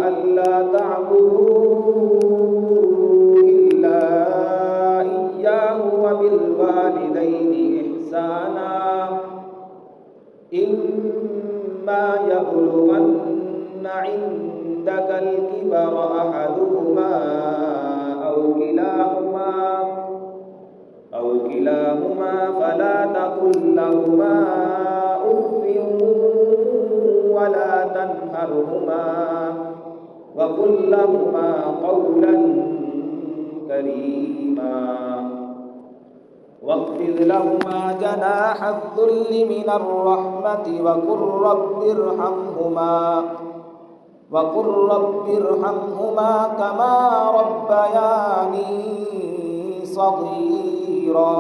ألا تعبدوا إلا إياه وبالوالدين إحسانا إما يبلغن عندك الكبر أحدهما أو كلاهما فلا تقل لهما أف ولا تنهرهما وقل لهما قولا كريما واخفض لهما جناح الذل من الرحمة وقل رب ارحمهما كما ربياني صغيرا.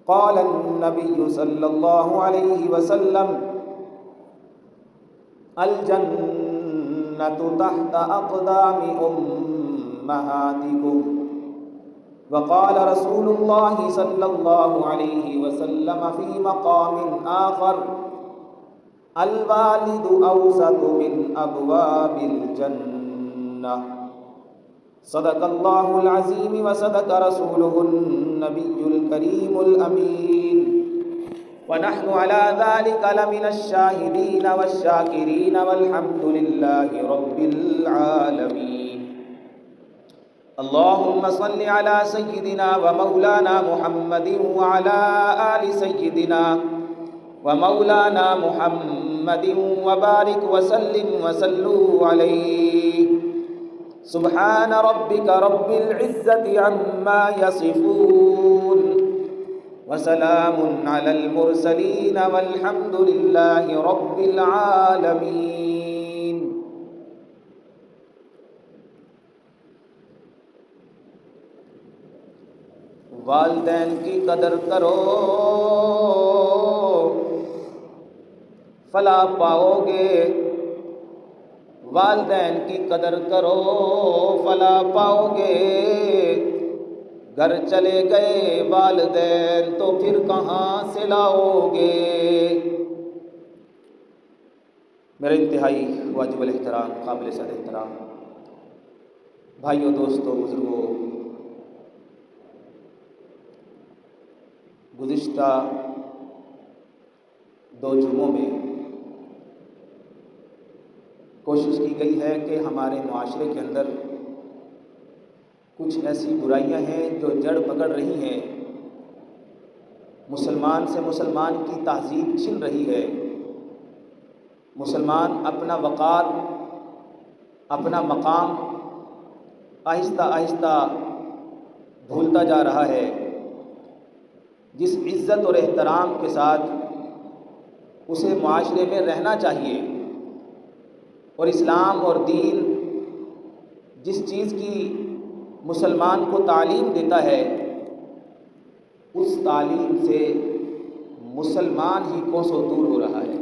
قال النبي صلى الله عليه وسلم الجنة تحت أقدام أمهاتكم. وقال رسول الله صلى الله عليه وسلم في مقام آخر الوالد أوسط من أبواب الجنة. صدق الله العظيم وصدق رسوله النبي الكريم الأمين ونحن على ذلك لمن الشاهدين والشاكرين والحمد لله رب العالمين. اللهم صل على سيدنا ومولانا محمد وعلى آل سيدنا ومولانا محمد وبارك وسلم وسلوا عليه. سبحان ربك رب العزة عما يصفون وسلام على المرسلين والحمد لله رب العالمين. والدین کی قدر کرو فلاح پاؤ گے. والدین کی قدر کرو فلاح پاؤ گے. گھر چلے گئے والدین تو پھر کہاں سے لاؤ گے. میرے انتہائی واجب الاحترام قابل صد احترام بھائیوں، دوستوں، بزرگوں، گزشتہ 2 جمعوں میں کوشش کی گئی ہے کہ ہمارے معاشرے کے اندر کچھ ایسی برائیاں ہیں جو جڑ پکڑ رہی ہیں، مسلمان سے مسلمان کی تہذیب چھن رہی ہے. مسلمان اپنا وقار، اپنا مقام آہستہ آہستہ بھولتا جا رہا ہے. جس عزت اور احترام کے ساتھ اسے معاشرے میں رہنا چاہیے اور اسلام اور دین جس چیز کی مسلمان کو تعلیم دیتا ہے، اس تعلیم سے مسلمان ہی کوسوں دور ہو رہا ہے.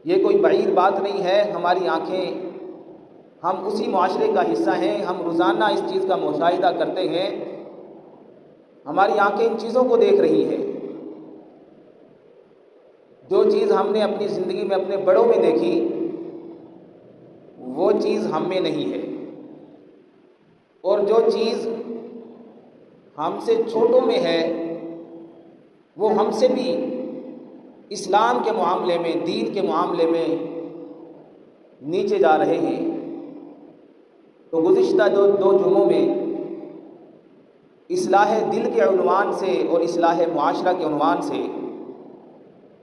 یہ کوئی بعید بات نہیں ہے. ہماری آنکھیں، ہم اسی معاشرے کا حصہ ہیں. ہم روزانہ اس چیز کا مشاہدہ کرتے ہیں. ہماری آنکھیں ان چیزوں کو دیکھ رہی ہیں. جو چیز ہم نے اپنی زندگی میں اپنے بڑوں میں دیکھی وہ چیز ہم میں نہیں ہے، اور جو چیز ہم سے چھوٹوں میں ہے وہ ہم سے بھی اسلام کے معاملے میں، دین کے معاملے میں نیچے جا رہے ہیں. تو گزشتہ 2 جمعوں میں اصلاح دل کے عنوان سے اور اصلاح معاشرہ کے عنوان سے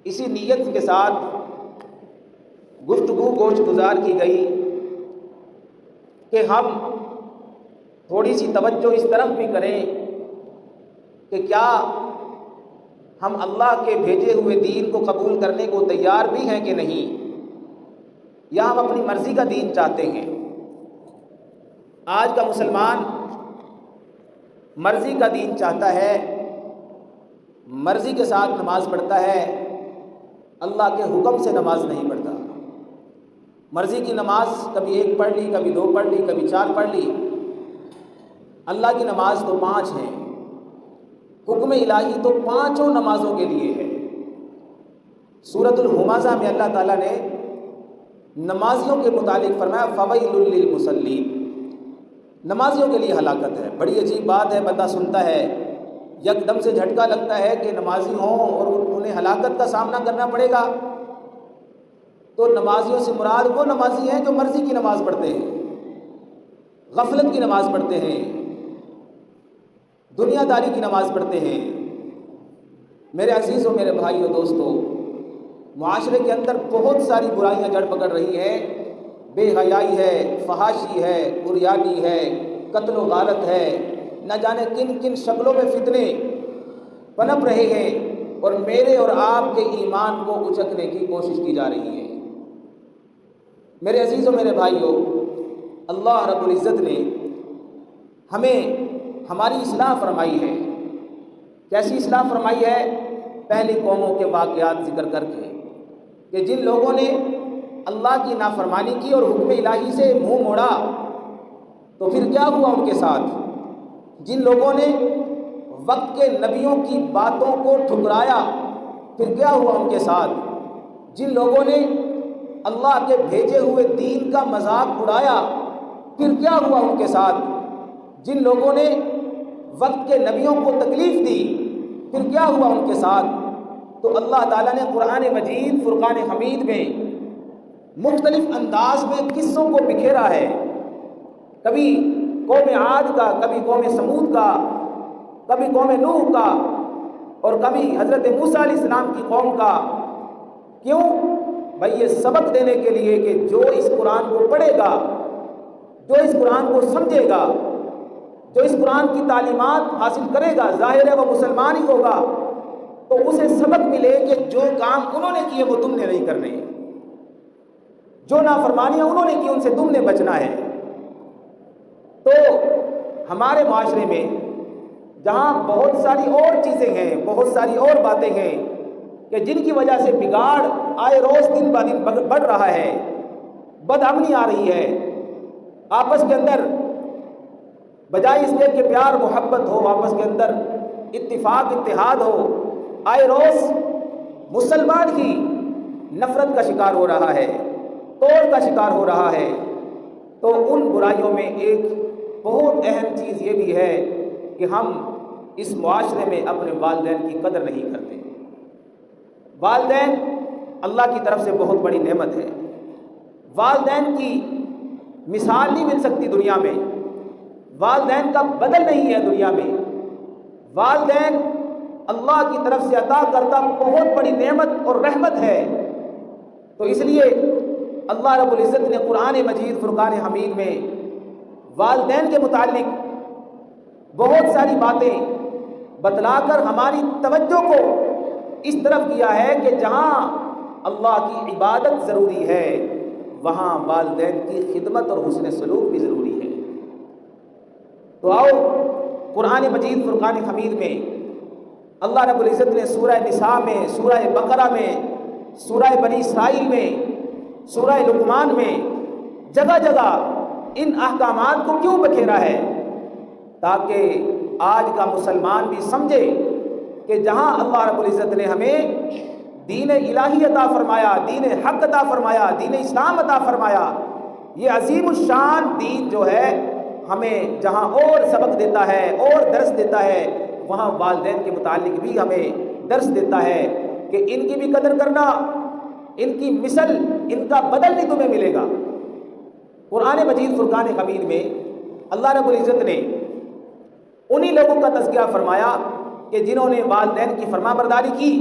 اسی نیت کے ساتھ گفتگو گوش گزار کی گئی کہ ہم تھوڑی سی توجہ اس طرف بھی کریں کہ کیا ہم اللہ کے بھیجے ہوئے دین کو قبول کرنے کو تیار بھی ہیں کہ نہیں، یا ہم اپنی مرضی کا دین چاہتے ہیں. آج کا مسلمان مرضی کا دین چاہتا ہے، مرضی کے ساتھ نماز پڑھتا ہے، اللہ کے حکم سے نماز نہیں پڑھتا. مرضی کی نماز کبھی 1 پڑھ لی، کبھی 2 پڑھ لی، کبھی 4 پڑھ لی. اللہ کی نماز تو 5 ہیں. حکم الہی تو 5 نمازوں کے لیے ہے. سورۃ الہمزہ میں اللہ تعالیٰ نے نمازیوں کے متعلق فرمایا فویل للمصلین، نمازیوں کے لیے ہلاکت ہے۔ بڑی عجیب بات ہے، بندہ سنتا ہے یک دم سے جھٹکا لگتا ہے کہ نمازی ہوں اور انہیں ہلاکت کا سامنا کرنا پڑے گا۔ تو نمازیوں سے مراد وہ نمازی ہیں جو مرضی کی نماز پڑھتے ہیں، غفلت کی نماز پڑھتے ہیں، دنیا داری کی نماز پڑھتے ہیں۔ میرے عزیزوں، میرے بھائیوں، دوستوں، معاشرے کے اندر بہت ساری برائیاں جڑ پکڑ رہی ہیں۔ بے حیائی ہے، فحاشی ہے، عریانی ہے، قتل و غارت ہے، نہ جانے کن کن شکلوں میں فتنے پنپ رہے ہیں، اور میرے اور آپ کے ایمان کو اچکنے کی کوشش کی جا رہی ہے۔ میرے عزیزوں، میرے بھائیوں، اللہ رب العزت نے ہمیں ہماری اصلاح فرمائی ہے۔ کیسی اصلاح فرمائی ہے؟ پہلی قوموں کے واقعات ذکر کر کے کہ جن لوگوں نے اللہ کی نافرمانی کی اور حکم الہی سے منہ موڑا تو پھر کیا ہوا ان کے ساتھ۔ جن لوگوں نے وقت کے نبیوں کی باتوں کو ٹھکرایا پھر کیا ہوا ان کے ساتھ۔ جن لوگوں نے اللہ کے بھیجے ہوئے دین کا مذاق اڑایا پھر کیا ہوا ان کے ساتھ۔ جن لوگوں نے وقت کے نبیوں کو تکلیف دی پھر کیا ہوا ان کے ساتھ۔ تو اللہ تعالیٰ نے قرآن مجید فرقان حمید میں مختلف انداز میں قصوں کو بکھیرا ہے، کبھی قوم عاد کا، کبھی قوم سمود کا، کبھی قوم نوح کا، اور کبھی حضرت موسیٰ علیہ السلام کی قوم کا۔ کیوں؟ بھئی یہ سبق دینے کے لیے کہ جو اس قرآن کو پڑھے گا، جو اس قرآن کو سمجھے گا، جو اس قرآن کی تعلیمات حاصل کرے گا، ظاہر ہے وہ مسلمان ہی ہوگا، تو اسے سبق ملے کہ جو کام انہوں نے کیے وہ تم نے نہیں کرنے، جو نافرمانیاں انہوں نے کی ان سے تم نے بچنا ہے۔ تو ہمارے معاشرے میں جہاں بہت ساری اور چیزیں ہیں، بہت ساری اور باتیں ہیں کہ جن کی وجہ سے بگاڑ آئے روز دن بہ دن بڑھ رہا ہے، بد امنی آ رہی ہے، آپس کے اندر بجائے اس کے کہ پیار محبت ہو، آپس کے اندر اتفاق اتحاد ہو، آئے روز مسلمان ہی نفرت کا شکار ہو رہا ہے، توڑ کا شکار ہو رہا ہے۔ تو ان برائیوں میں ایک بہت اہم چیز یہ بھی ہے کہ ہم اس معاشرے میں اپنے والدین کی قدر نہیں کرتے۔ والدین اللہ کی طرف سے بہت بڑی نعمت ہے، والدین کی مثال نہیں مل سکتی دنیا میں، والدین کا بدل نہیں ہے دنیا میں۔ والدین اللہ کی طرف سے عطا کردہ بہت بڑی نعمت اور رحمت ہے۔ تو اس لیے اللہ رب العزت نے قرآن مجید فرقان حمید میں والدین کے متعلق بہت ساری باتیں بتلا کر ہماری توجہ کو اس طرف کیا ہے کہ جہاں اللہ کی عبادت ضروری ہے وہاں والدین کی خدمت اور حسن سلوک بھی ضروری ہے۔ تو آؤ قرآن مجید فرقان حمید میں اللہ رب العزت نے سورہ نساء میں، سورہ بقرہ میں، سورہ بنی اسرائیل میں، سورہ لقمان میں جگہ جگہ ان احکامات کو کیوں بکھیرا ہے؟ تاکہ آج کا مسلمان بھی سمجھے کہ جہاں اللہ رب العزت نے ہمیں دین الہی عطا فرمایا، دین حق عطا فرمایا، دین اسلام عطا فرمایا، یہ عظیم الشان دین جو ہے ہمیں جہاں اور سبق دیتا ہے اور درس دیتا ہے، وہاں والدین کے متعلق بھی ہمیں درس دیتا ہے کہ ان کی بھی قدر کرنا، ان کی مثل، ان کا بدل نہیں تمہیں ملے گا۔ قرآن مجید فرقان حمید میں اللہ رب العزت نے انہی لوگوں کا تذکرہ فرمایا کہ جنہوں نے والدین کی فرما برداری کی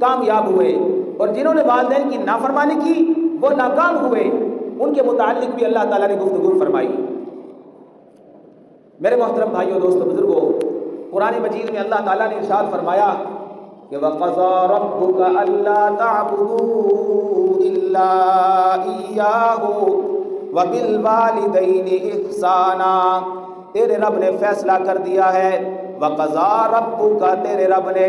کامیاب ہوئے، اور جنہوں نے والدین کی نافرمانی کی وہ ناکام ہوئے۔ ان کے متعلق بھی اللہ تعالیٰ نے گفتگو فرمائی۔ میرے محترم بھائیوں، دوستوں، بزرگوں، قرآن مجید میں اللہ تعالیٰ نے ارشاد فرمایا کہ وَقَضَىٰ رَبُّكَ أَلَّا تَعْبُدُوا إِلَّا إِيَّاهُ وَبِالْوَالِدَيْنِ إِحْسَانًا۔ تیرے رب نے فیصلہ کر دیا ہے، وَقَضَىٰ رَبُّكَ، تیرے رب نے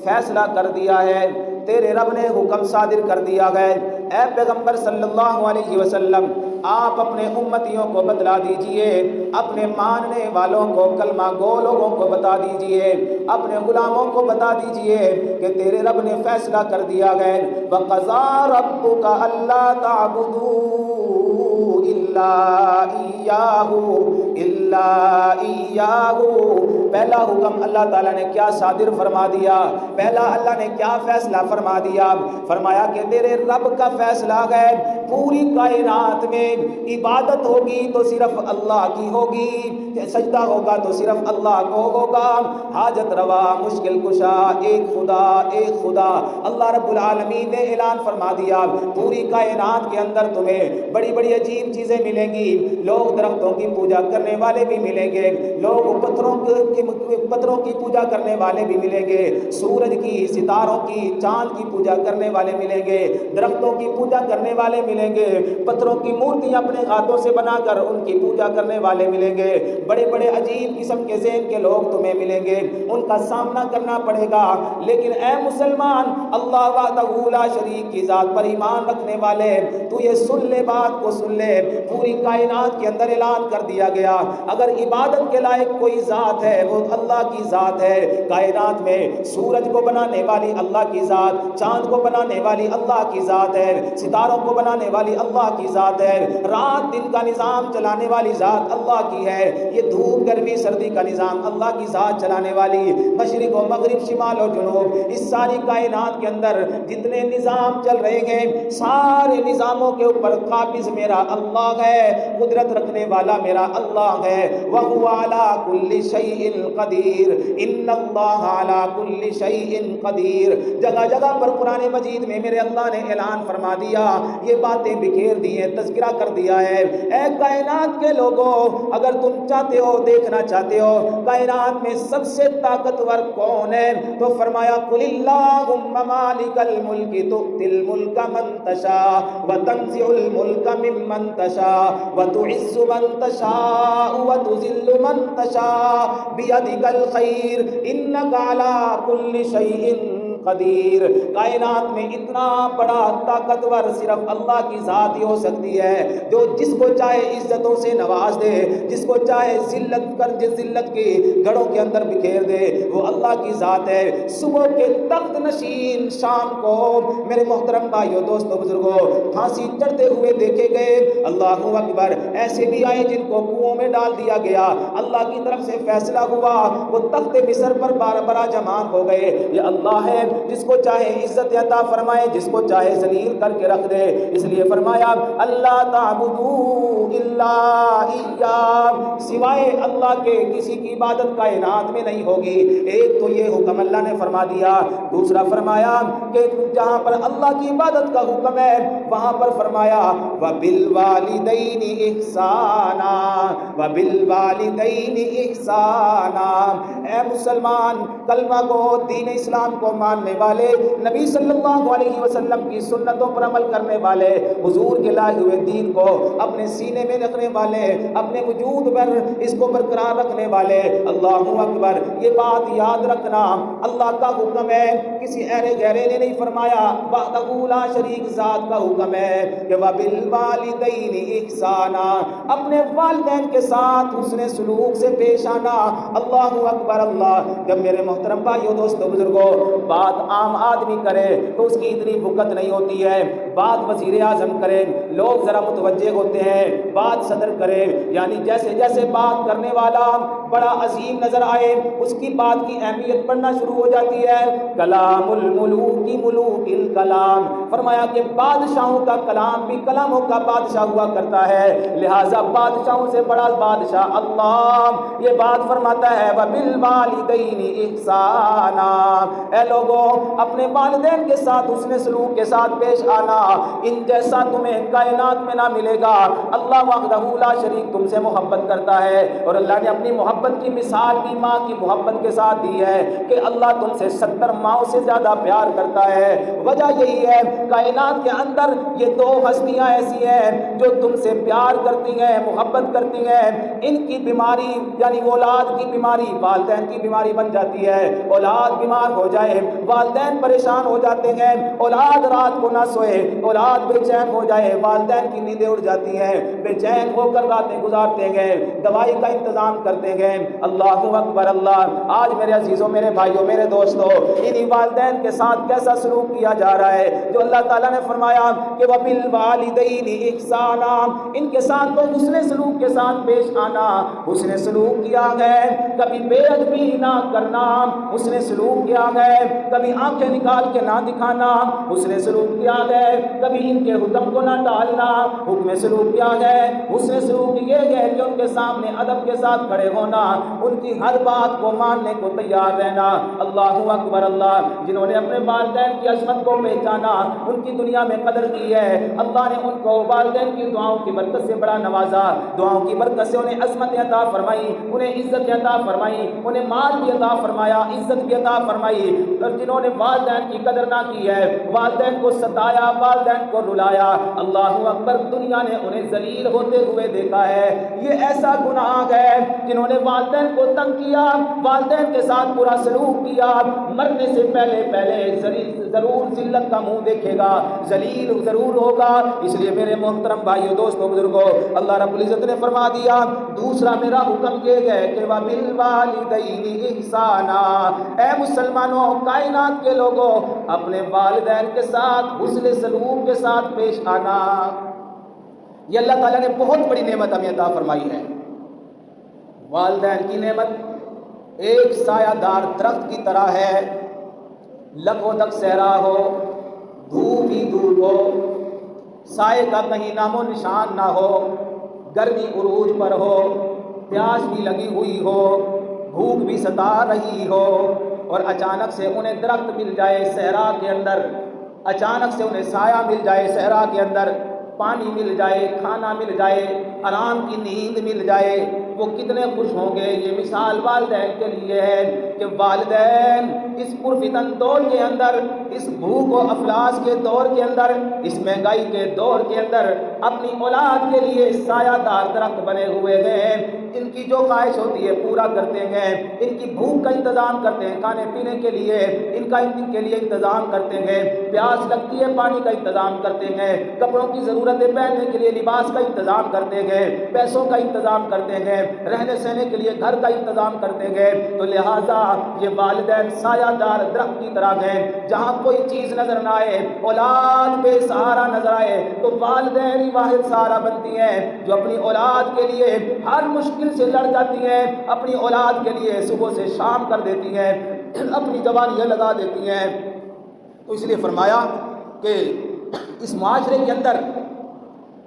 فیصلہ کر دیا ہے، تیرے رب نے حکم صادر کر دیا ہے۔ اے پیغمبر صلی اللہ علیہ وسلم، آپ اپنے امتیوں کو بتلا دیجئے، اپنے ماننے والوں کو، کلمہ گو لوگوں کو بتا دیجئے، اپنے غلاموں کو بتا دیجئے کہ تیرے رب نے فیصلہ کر دیا ہے وَقَضَىٰ رَبُّكَ أَلَّا تَعْبُدُوا إِلَّا إِيَّاهُ۔ پہلا حکم اللہ تعالیٰ نے کیا صادر فرما دیا، پہلا اللہ نے کیا فیصلہ فرما دیا، فرمایا کہ تیرے رب کا فیصلہ ہے پوری کائنات میں عبادت ہوگی تو صرف اللہ کی ہوگی، سجدہ ہوگا تو صرف اللہ کو ہوگا، حاجت روا مشکل کشا ایک خدا اللہ رب العالمین نے اعلان فرما دیا۔ پوری کائنات کے اندر تمہیں بڑی بڑی عجیب چیزیں ملیں گی، لوگ درختوں کی پوجا کرنے والے بھی ملیں گے، لوگ پتھروں کی پوجا کرنے والے بھی ملیں گے، سورج کی، ستاروں کی، چاند کی پوجا کرنے والے ملیں گے، درختوں کی پوجا کرنے والے ملیں گے، پتھروں کی مورتیاں اپنے ہاتھوں سے بنا کر ان کی پوجا کرنے والے ملیں گے، بڑے بڑے عجیب قسم کے ذہن کے لوگ تمہیں ملیں گے، ان کا سامنا کرنا پڑے گا۔ لیکن اے مسلمان، اللہ وحدہ لا شریک کی ذات پر ایمان رکھنے والے، تو یہ سن لے، بات کو سن لے، پوری کائنات کے اندر اعلان کر دیا گیا اگر عبادت کے لائق کوئی ذات ہے وہ اللہ کی ذات ہے۔ کائنات میں سورج کو بنانے والی اللہ کی ذات، چاند کو بنانے والی اللہ کی ذات ہے، ستاروں کو بنانے والی اللہ کی ذات ہے، رات دن کا نظام چلانے والی ذات اللہ کی ہے، یہ دھوپ گرمی سردی کا نظام اللہ کی ذات چلانے والی، مشرق و مغرب شمال و جنوب، اس ساری کائنات کے اندر جتنے نظام چل رہے ہیں سارے نظاموں کے اوپر قابض میرا اللہ ہے، قدرت رکھنے والا میرا اللہ ہے۔ وَهُوَ عَلَى كُلِّ شَيْءٍ قَدِيرٌ إِنَّ اللَّهَ عَلَى كُلِّ شَيْءٍ قَدِيرٌ۔ جگہ جگہ پر قرآن مجید میں میرے اللہ نے اعلان فرما دیا، یہ باتیں بکھیر دی ہیں، تذکرہ کر دیا ہے۔ اے کائنات کے لوگوں، اگر تم چاہتے ہو، دیکھنا چاہتے ہو کائنات میں سب سے طاقتور کون ہے، تو فرمایا قُلِ اللَّهُمَّ مَالِكَ الْمُلْكِ تُؤْتِي الْمُلْكَ مَن تَشَاءُ وَتَنزِعُ الْمُلْكَ مِمَّن تَشَاءُ وَتُعِزُّ مَن تَشَاءُ وَتُذِلُّ مَن تَشَاءُ بِيَدِكَ الْخَيْرُ إِنَّكَ عَلَى كُلِّ شَيْءٍ قدیر۔ کائنات میں اتنا بڑا طاقتور صرف اللہ کی ذات ہی ہو سکتی ہے، جو جس کو چاہے عزتوں سے نواز دے، جس کو چاہے ذلت کی گڑھوں کے اندر بکھیر دے، وہ اللہ کی ذات ہے۔ صبح کے تخت نشین شام کو میرے محترم بھائیو، دوستو، بزرگوں، پھانسی چڑھتے ہوئے دیکھے گئے، اللہ اکبر، ایسے بھی آئے جن کو کنووں میں ڈال دیا گیا، اللہ کی طرف سے فیصلہ ہوا، وہ تخت مصر پر بارہ جمان ہو گئے۔ یہ اللہ ہے جس کو چاہے عزت عطا فرمائے، جس کو چاہے ذلیل کر کے رکھ دے، اس لیے فرمایا اللہ تعبدوا الا اياه، سوائے اللہ کے کسی کی عبادت کائنات میں نہیں ہوگی۔ ایک تو یہ حکم اللہ نے فرما دیا، دوسرا فرمایا کہ جہاں پر اللہ کی عبادت کا حکم ہے وہاں پر فرمایا وبالوالدین احسانا، وبالوالدین احسانا۔ اے مسلمان، کلمہ کو، دین اسلام کو ماننے والے، نبی صلی اللہ علیہ وسلم کی سنتوں پر عمل کرنے والے، حضور کے لائے ہوئے دین کو اپنے سینے میں رکھنے والے، اپنے وجود پر اس کو برقرار رکھنے والے، اللہ اکبر، یہ بات یاد رکھنا اللہ کا حکم ہے، کسی ایرے گہرے نے نہیں فرمایا، وحدہ لا شریک ذات کا حکم ہے کہ وبالوالدین احسانا، اپنے والدین کے ساتھ حسن سلوک سے پیش آنا۔ اللہ اکبر، اللہ۔ جب میرے محترم بھائیو، دوستو، بزرگوں، بات عام آدمی کرے تو اس کی اتنی وقت نہیں ہوتی ہے، بات وزیر اعظم کرے لوگ ذرا متوجہ ہوتے ہیں، بات صدر کرے، یعنی جیسے جیسے بات کرنے والا بڑا عظیم نظر آئے اس کی بات کی اہمیت بڑھنا شروع ہو جاتی ہے۔ کلام الملوک ملوک الکلام، فرمایا کہ بادشاہوں کا کلام بھی کلاموں کا بادشاہ ہوا کرتا ہے، لہذا بادشاہوں سے بڑا بادشاہ اللہ۔ یہ بات فرماتا ہے وبالوالدین احسانا، اے لوگوں، اپنے والدین کے ساتھ حسن سلوک کے ساتھ پیش آنا، ان جیسا تمہیں کائنات میں نہ ملے گا۔ اللہ وحدہ لا شریک تم سے محبت کرتا ہے، اور اللہ نے اپنی محبت کی مثال بھی ماں کی محبت کے ساتھ دی ہے کہ اللہ تم سے 70 ماؤں سے زیادہ پیار کرتا ہے۔ وجہ یہی ہے کائنات کے اندر یہ دو ہستیاں ایسی ہیں جو تم سے پیار کرتی ہیں، محبت کرتی ہیں، ان کی بیماری یعنی اولاد کی بیماری والدین کی بیماری بن جاتی ہے، اولاد بیمار ہو جائے والدین پریشان ہو جاتے ہیں، اولاد رات کو نہ سوئے اولاد بے چین ہو جائے، والدین کی نیندیں اڑ جاتی ہیں، بے چین ہو کر راتیں گزارتے گئے، دوائی کا انتظام کرتے گئے۔ اللہ اکبر اللہ۔ آج میرے عزیزوں، میرے بھائیوں، میرے دوستوں، انہی والدین کے ساتھ کیسا سلوک کیا جا رہا ہے جو اللہ تعالیٰ نے فرمایا کہ وَبِالْوَالِدَيْنِ إِحْسَانًا، ان کے ساتھ تو حسن سلوک کے ساتھ پیش آنا۔ حسن سلوک کیا گئے، کبھی بے ادبی نہ کرنا، حسن سلوک کیا گئے، کبھی آنکھیں نکال کے نہ دکھانا، حسن سلوک کیا گئے، کبھی ان کے حکم کو نہ ٹالنا، حکم سلوک کیا گئے، حسن سلوک یہ ہے کہ ان کے سامنے ادب کے ساتھ کھڑے ہونا، ان کی ہر بات کو ماننے کو تیار رہنا۔ اللہ اکبر اللہ۔ جنہوں نے اپنے والدین کی عظمت کو پہچانا، ان کی دنیا میں قدر کی ہے، اللہ نے ان کو والدین کی دعاؤں کی برکت سے بڑا نوازا، دعاؤں کی برکت سے انہیں عظمت عطا فرمائی، انہیں عزت عطا فرمائی، انہیں مال بھی عطا فرمایا، عزت بھی عطا فرمائی۔ اور جنہوں نے والدین کی قدر نہ کی ہے، والدین کو ستایا، والدین کو رلایا، اللہ اکبر، دنیا نے انہیں ذلیل ہوتے ہوئے دیکھا ہے۔ یہ ایسا گناہ ہے جنہوں نے والدین کو تنگ کیا، والدین کے ساتھ برا سلوک کیا، مرنے سے پہلے ضرور ذلت کا منہ دیکھے گا، ذلیل ضرور ہوگا۔ اس لیے میرے محترم بھائیو، دوستو، بزرگوں، اللہ رب العزت نے فرما دیا، دوسرا میرا حکم یہ ہے کہ وَبِالْوَالِدَيْنِ إِحْسَانًا، اے مسلمانوں، کائنات کے لوگوں، اپنے والدین کے ساتھ حسن سلوک کے ساتھ پیش آنا۔ یہ اللہ تعالیٰ نے بہت بڑی نعمت ہمیں عطا فرمائی ہے۔ والدین کی نعمت ایک سایہ دار درخت کی طرح ہے، لکھوں تک صحرا ہو، دھوپ ہی دھوپ ہو، سائے کا کہیں نام و نشان نہ ہو، گرمی عروج پر ہو، پیاس بھی لگی ہوئی ہو، بھوک بھی ستا رہی ہو، اور اچانک سے انہیں درخت مل جائے صحرا کے اندر، اچانک سے انہیں سایہ مل جائے صحرا کے اندر، پانی مل جائے، کھانا مل جائے، آرام کی نیند مل جائے، وہ کتنے خوش ہوں گے۔ یہ مثال والدین کے لیے ہے کہ والدین اس پرفتن دور کے اندر، اس بھوک و افلاس کے دور کے اندر، اس مہنگائی کے دور کے اندر اپنی اولاد کے لیے سایہ دار درخت بنے ہوئے ہیں۔ ان کی جو خواہش ہوتی ہے پورا کرتے ہیں، ان کی بھوک کا انتظام کرتے ہیں، کھانے پینے کے لیے ان کے لیے انتظام کرتے ہیں، پیاس لگتی ہے پانی کا انتظام کرتے ہیں، کپڑوں کی ضرورتیں پہننے کے لیے لباس کا انتظام کرتے ہیں، پیسوں کا انتظام کرتے ہیں، رہنے سہنے کے لیے گھر کا انتظام کرتے ہیں۔ تو لہٰذا یہ والدین سایہ دار درخت کی طرح ہیں، جہاں کوئی چیز نظر نہ آئے، اولاد بے سہارا نظر آئے، تو والدین ہی واحد سہارا بنتی ہیں، جو اپنی اولاد کے لیے ہر مشکل سے لڑ جاتی ہیں، اپنی اولاد کے لیے صبح سے شام کر دیتی ہیں، اپنی جوانیاں لگا دیتی ہیں۔ تو اس لیے فرمایا کہ اس معاشرے کے اندر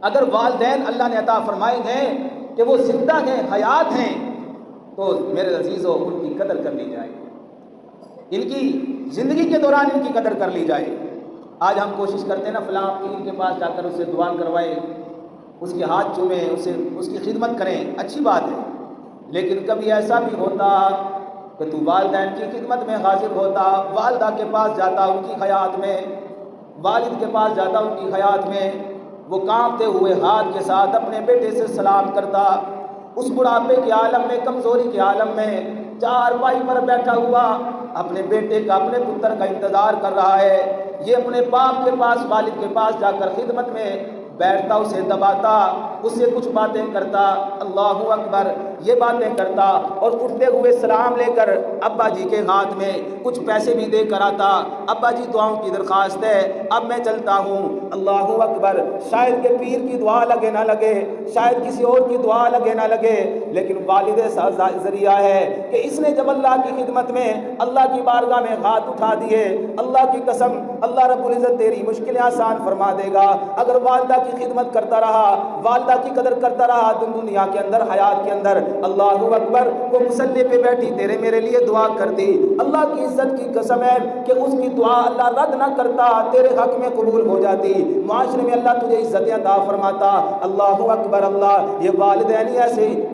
اگر والدین اللہ نے عطا فرمائے ہیں کہ وہ زندہ ہیں، حیات ہیں، تو میرے عزیزوں ان کی قدر کر لی جائے، ان کی زندگی کے دوران ان کی قدر کر لی جائے۔ آج ہم کوشش کرتے ہیں نا فلاں پیر کے پاس جا کر اس سے دعا کروائیں، اس کے ہاتھ چومیں، اس کی خدمت کریں، اچھی بات ہے، لیکن کبھی ایسا بھی ہوتا کہ تو والدین کی خدمت میں حاضر ہوتا، والدہ کے پاس جاتا ان کی حیات میں، والد کے پاس جاتا ان کی حیات میں، وہ کانپتے ہوئے ہاتھ کے ساتھ اپنے بیٹے سے سلام کرتا، اس بڑھاپے کے عالم میں، کمزوری کے عالم میں، چارپائی پر بیٹھا ہوا اپنے بیٹے کا، اپنے پتر کا انتظار کر رہا ہے، یہ اپنے باپ کے پاس، والد کے پاس جا کر خدمت میں بیٹھتا، اسے دباتا، اس سے کچھ باتیں کرتا، اللہ اکبر، یہ باتیں کرتا، اور اٹھتے ہوئے سلام لے کر ابا جی کے ہاتھ میں کچھ پیسے بھی دے کر آتا، ابا جی دعاؤں کی درخواست ہے، اب میں چلتا ہوں، اللہ اکبر۔ شاید کہ پیر کی دعا لگے نہ لگے، شاید کسی اور کی دعا لگے نہ لگے، لیکن والد ذریعہ ہے کہ اس نے جب اللہ کی خدمت میں، اللہ کی بارگاہ میں ہاتھ اٹھا دیے، اللہ کی قسم، اللہ رب العزت تیری مشکلیں آسان فرما دے گا۔ اگر والدہ کی خدمت کرتا رہا، والدہ کی قدر کرتا رہا دنیا کے اندر، حیات کے اندر، اللہ اکبر، وہ مصلی پہ بیٹھی تیرے میرے لیے دعا کرتی، اللہ کی عزت کی قسم ہے کہ اس کی دعا اللہ رد نہ کرتا، تیرے حق میں قبول ہو جاتی، معاشرے میں اللہ تجھے عزت عطا فرماتا۔ اللہ اکبر اللہ۔ یہ والدین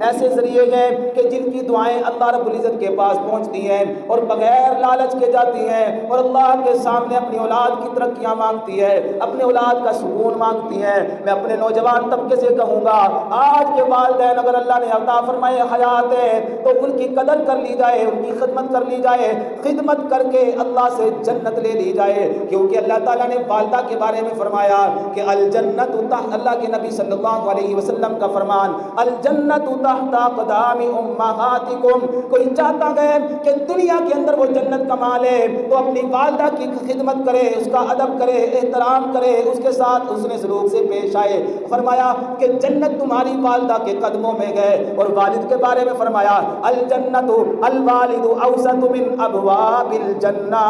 ایسے ذریعے ہیں کہ جن کی دعائیں اللہ رب العزت کے پاس پہنچتی ہیں اور بغیر لالچ کے جاتی ہیں، اور اللہ کے سامنے اپنی اولاد اولاد کی ترقیاں مانگتی ہے، اپنے اولاد کا سکون مانگتی ہے۔ میں اپنے نوجوان طبقے سے کہوں گا، آج کے والدین اگر اللہ نے عطا فرمائے حیات ہے تو ان کی قدر کر لی جائے، ان کی خدمت کر لی جائے، خدمت کر کے اللہ سے جنت لے لی جائے، کیونکہ اللہ تعالیٰ نے والدہ کے بارے میں فرمایا کہ الجنت تحت، اللہ کے نبی صلی اللہ علیہ وسلم کا فرمان، الجنت تحت اقدام امہاتکم۔ کوئی چاہتا ہے کہ دنیا کے اندر وہ جنت کما لے تو اپنی والدہ کی خدمت کرے، اس کا ادب کرے، احترام کرے، اس کے ساتھ حسن سلوک سے پیش آئے۔ فرمایا کہ جنت تمہاری والدہ کے قدموں میں گئے، اور والد کے بارے میں فرمایا الجنت الوالد اوسط من ابواب الجنہ،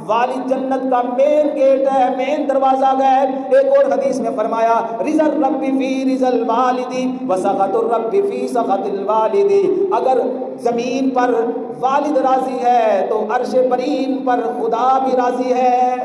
والد جنت کا مین گیٹ ہے، مین دروازہ ہے۔ ایک اور حدیث میں فرمایا رضا الرب فی رضا الوالد وسخط الرب فی سخط الوالد، اگر زمین پر والد راضی ہے تو عرش برین پر خدا بھی راضی ہے،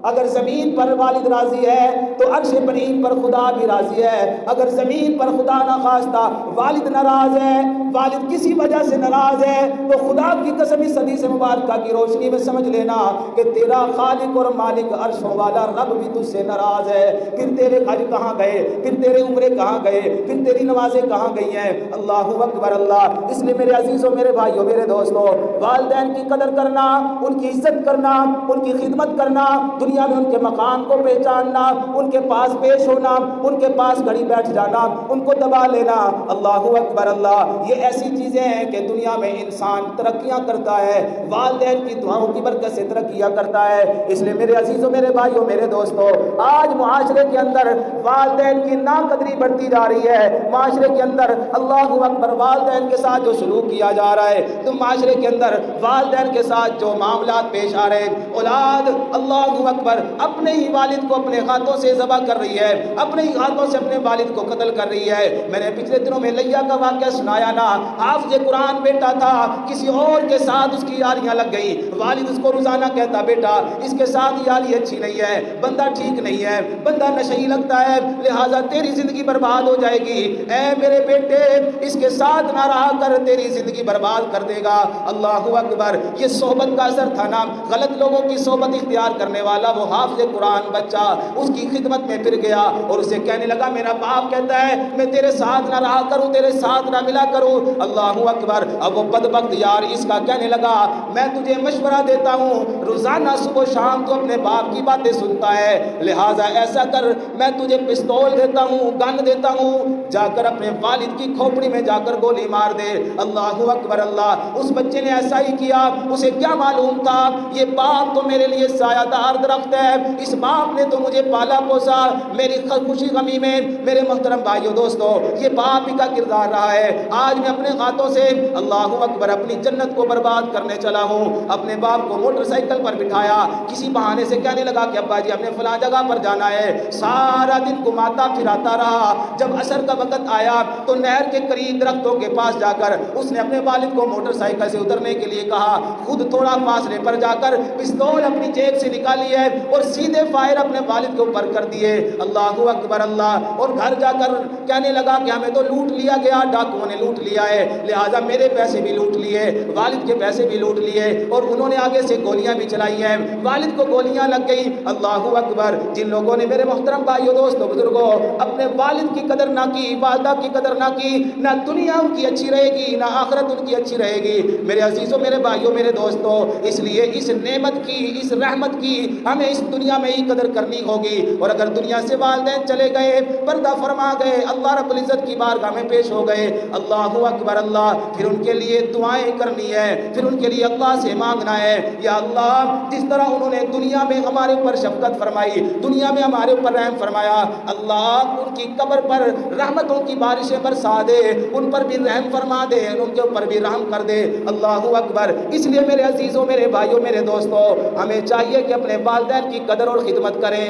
اگر زمین پر والد راضی ہے تو عرش برین پر خدا بھی راضی ہے۔ اگر زمین پر خدا نخواستہ والد ناراض ہے، والد کسی وجہ سے ناراض ہے، تو خدا کی قسم اس حدیث مبارکہ کی روشنی میں سمجھ لینا کہ تیرا خالق اور مالک عرشوں والا رب بھی تجھ سے ناراض ہے۔ پھر تیرے حج کہاں گئے، پھر تیرے عمرے کہاں گئے، پھر تیری نمازیں کہاں گئی ہیں؟ اللہ اکبر اللہ۔ اس لیے میرے عزیزوں، میرے بھائیوں، میرے دوستوں، والدین کی قدر کرنا، ان کی عزت کرنا، ان کی خدمت کرنا، دنیا میں ان کے مقام کو پہچاننا، ان کے پاس پیش ہونا، ان کے پاس گھڑی بیٹھ جانا، ان کو دبا لینا، اللہ اکبر اللہ، یہ ایسی چیزیں ہیں کہ دنیا میں انسان ترقیاں کرتا ہے، والدین کی دعاؤں کی برکت سے ترقیاں کرتا ہے۔ اس لیے میرے عزیزوں، میرے بھائیوں، میرے دوستوں، آج معاشرے کے اندر والدین کی ناقدری بڑھتی جا رہی ہے۔ معاشرے کے اندر اللہ اکبر والدین کے ساتھ جو سلوک کیا جا رہا ہے، تو معاشرے کے اندر والدین کے ساتھ جو معاملات پیش آ رہے ہیں، اولاد اللہ اکبر اپنے ہی والد کو اپنے ہاتھوں سے ذبح کر رہی ہے، اپنے ہی ہاتھوں سے اپنے والد کو قتل کر رہی ہے۔ میں نے پچھلے دنوں میں لیا کا واقعہ سنایا نا، حافظ قرآن بیٹا تھا، کسی اور کے ساتھ اس کی یاریاں لگ گئی، والد اس کو روزانہ کہتا بیٹا اس کے ساتھ یاری اچھی نہیں ہے، بندہ ٹھیک نہیں ہے، بندہ نشئی لگتا ہے، لہٰذا تیری زندگی برباد ہو جائے گی، اے میرے بیٹے اس کے ساتھ نہ رہا کر، تیری زندگی برباد کر دے گا۔ اللہ اکبر، یہ صحبت کا اثر تھا نا، غلط لوگوں کی صحبت اختیار کرنے والا وہ حافظ قرآن بچہ اس کی خدمت میں پھر گیا اور اسے کہنے لگا میرا باپ کہتا ہے میں تیرے ساتھ نہ رہا کروں، تیرے ساتھ نہ ملا کروں۔ اللہ اکبر، اب وہ بدبخت یار اس کا کہنے لگا میں تجھے مشورہ دیتا ہوں، روزانہ صبح و شام تو اپنے باپ کی باتیں سنتا ہے، لہٰذا ایسا کر میں تجھے پستول دیتا ہوں، گن دیتا ہوں، جا کر اپنے والد کی کھوپڑی میں جا کر گولی مار دے۔ اللہ اکبر اللہ، اس بچے نے ایسا ہی کیا، اسے کیا معلوم تھا یہ باپ تو میرے لیے سایہ دار درخت ہے، اس باپ نے تو مجھے پالا پوسا، میری خوشی غمی میں۔ میرے محترم بھائیو دوستو، یہ باپ ہی کا کردار رہا ہے۔ آج میں اپنے ہاتھوں سے اللہ اکبر اپنی جنت کو برباد کرنے چلا ہوں۔ اپنے باپ کو موٹر سائیکل پر بٹھایا، کسی بہانے سے کہنے لگا کہ ابا جی ہم نے فلاں جگہ پر جانا ہے، سارا دن گھماتا پھراتا رہا۔ جب عصر کا وقت آیا تو نہر کے قریب درختوں کے پاس جا کر اس نے اپنے والد کو موٹر سائیکل سے اترنے کے لیے کہا، خود تھوڑا فاصلے پر جا کر پستول اپنی جیب سے نکالی ہے اور سیدھے فائر اپنے والد کے اوپر کر دیے۔ اللہ اکبر اللہ، اور گھر جا کر کہنے لگا کہ ہمیں تو لوٹ لیا گیا، ڈاکوؤں نے لوٹ لیا ہے، لہٰذا میرے پیسے بھی لوٹ لیے، والد کے پیسے بھی لوٹ لیے، اور انہوں نے آگے سے گولیاں بھی چلائی ہیں، والد کو گولیاں لگ گئی۔ اللہ اکبر، جن لوگوں نے میرے محترم بھائیو دوستو بزرگوں اپنے والد کی قدر نہ کی، والدہ کی قدر نہ کی، نہ دنیا ان کی اچھی رہے گی نہ آخرت ان کی اچھی رہے گی۔ میرے عزیزوں، میرے بھائیوں، میرے دوستو، اس لیے اس نعمت کی، اس رحمت کی ہمیں اس دنیا میں ہی قدر کرنی ہوگی، اور اگر دنیا سے والدین چلے گئے، پردہ فرما گئے، اللہ رب العزت کی بارگاہ میں پیش ہو گئے، اللہ اکبر اللہ، پھر ان کے لیے دعائیں کرنی ہے، پھر ان کے لیے اللہ سے مانگنا ہے، یا اللہ جس طرح انہوں نے دنیا میں ہمارے اوپر شفقت فرمائی، دنیا میں ہمارے اوپر رحم فرمایا، اللہ ان کی قبر پر رحمتوں کی بارشیں برسا دے، ان پر بھی رحم فرما دے، ان کے اوپر بھی رحم کر دے۔ اللہ اکبر، اس لیے میرے عزیزوں، میرے بھائیوں، میرے دوستوں، ہمیں چاہیے کہ اپنے والدین کی قدر اور خدمت کریں۔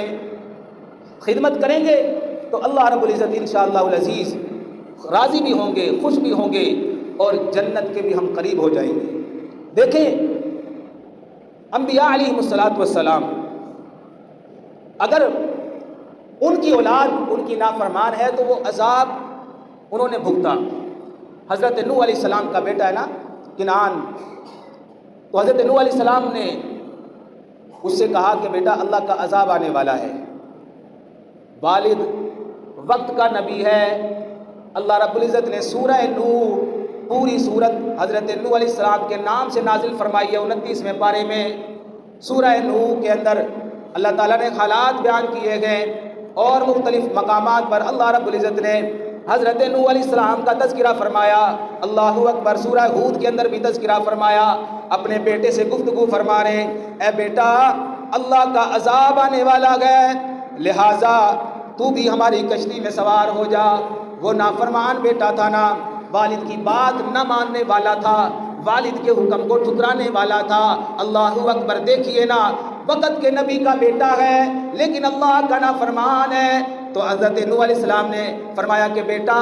خدمت کریں گے تو اللہ رب العزت انشاءاللہ العزیز راضی بھی ہوں گے، خوش بھی ہوں گے، اور جنت کے بھی ہم قریب ہو جائیں گے۔ دیکھیں انبیاء علیہ السلام، اگر ان کی اولاد ان کی نافرمان ہے تو وہ عذاب انہوں نے بھگتا۔ حضرت نوح علیہ السلام کا بیٹا ہے نا کنعان، تو حضرت نوح علیہ السلام نے اس سے کہا کہ بیٹا اللہ کا عذاب آنے والا ہے۔ والد وقت کا نبی ہے، اللہ رب العزت نے سورہ نوح، پوری سورت حضرت نوح علیہ السلام کے نام سے نازل فرمائی ہے۔ 29ویں پارے میں سورہ نوح کے اندر اللہ تعالیٰ نے حالات بیان کیے گئے اور مختلف مقامات پر اللہ رب العزت نے حضرت نوح علیہ السلام کا تذکرہ فرمایا۔ اللہ اکبر، سورہ ہود کے اندر بھی تذکرہ فرمایا۔ اپنے بیٹے سے گفتگو فرما رہے ہیں، اے بیٹا اللہ کا عذاب آنے والا ہے، لہٰذا تو بھی ہماری کشتی میں سوار ہو جا۔ وہ نافرمان بیٹا تھا نا، والد کی بات نہ ماننے والا تھا، والد کے حکم کو ٹھکرانے والا تھا۔ اللہ اکبر، دیکھیے نا، وقت کے نبی کا بیٹا ہے لیکن اللہ کا نافرمان ہے۔ تو حضرت نوح علیہ السلام نے فرمایا کہ بیٹا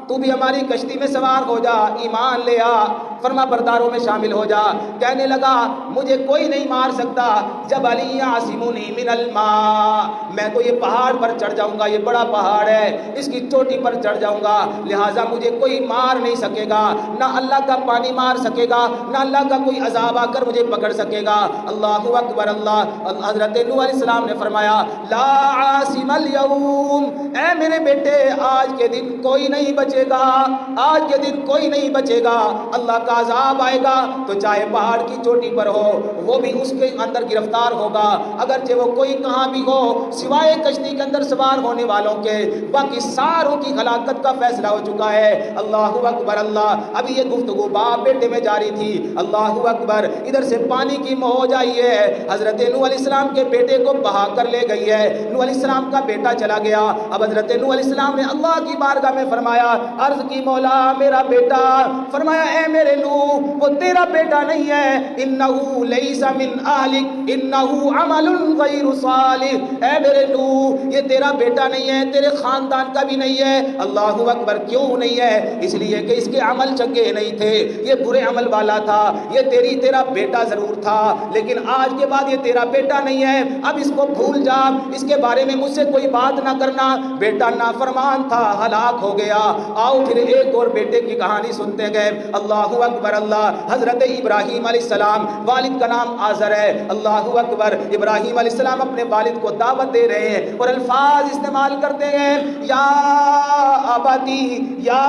تو بھی ہماری کشتی میں سوار ہو جا، ایمان لے آ، فرما برداروں میں شامل ہو جا۔ کہنے لگا مجھے کوئی نہیں مار سکتا، جب علی یعصمنی من الماء، میں تو یہ پہاڑ پر چڑھ جاؤں گا، یہ بڑا پہاڑ ہے، اس کی چوٹی پر چڑھ جاؤں گا، لہٰذا مجھے کوئی مار نہیں سکے گا، نہ اللہ کا پانی مار سکے گا، نہ اللہ کا کوئی عذاب آ کر مجھے پکڑ سکے گا۔ اللہ اکبر، حضرت نوح علیہ السلام نے فرمایا لا عاصم اليوم، اے میرے بیٹے آج کے دن کوئی نہیں بچے گا، آج کے دن کوئی نہیں بچے گا، اللہ کا عذاب آئے گا تو چاہے پہاڑ کی چوٹی پر ہو وہ بھی اس کے اندر گرفتار ہوگا، اگرچہ وہ کوئی کہاں بھی ہو، سوائے کشتی کے اندر سوار ہونے والوں کے باقی ساروں کی ہلاکت کا فیصلہ ہو چکا ہے۔ اللہ اکبر، اللہ ابھی یہ گفتگو باپ بیٹے میں جاری تھی، اللہ اکبر، ادھر سے پانی کی موج آئی ہے، حضرت نوح علیہ السلام کے بیٹے کو بہا کر لے گئی ہے۔ نوح علیہ السلام کا بیٹا چلا گیا، اب حضرت نوح علیہ السلام نے اللہ کی بارگاہ میں فرمایا، عرض کی مولا میرا بیٹا، فرمایا اے میرے نوح وہ تیرا بیٹا نہیں ہے، انہو لیس من اہلک انہو عمل غیر صالح، اے میرے نوح یہ تیرا بیٹا نہیں ہے، تیرے خاندان کا بھی نہیں ہے۔ اللہ اکبر، کیوں نہیں ہے؟ اس لیے کہ اس کے عمل چنگے نہیں تھے، یہ برے عمل والا تھا، یہ تیرا بیٹا ضرور تھا لیکن آج کے بعد یہ تیرا بیٹا نہیں ہے، اب اس کو بھول جا، اس کے بارے میں مجھ سے کوئی بات نہ کرنا۔ بیٹا نافرمان تھا، ہلاک ہو گیا۔ آؤ پھر ایک اور بیٹے کی کہانی سنتے گئے۔ اللہ اکبر، اللہ حضرت ابراہیم علیہ السلام، والد کا نام آزر ہے۔ اللہ اکبر، ابراہیم علیہ السلام اپنے والد کو دعوت دے رہے ہیں اور الفاظ استعمال کرتے ہیں، یا ابتی، یا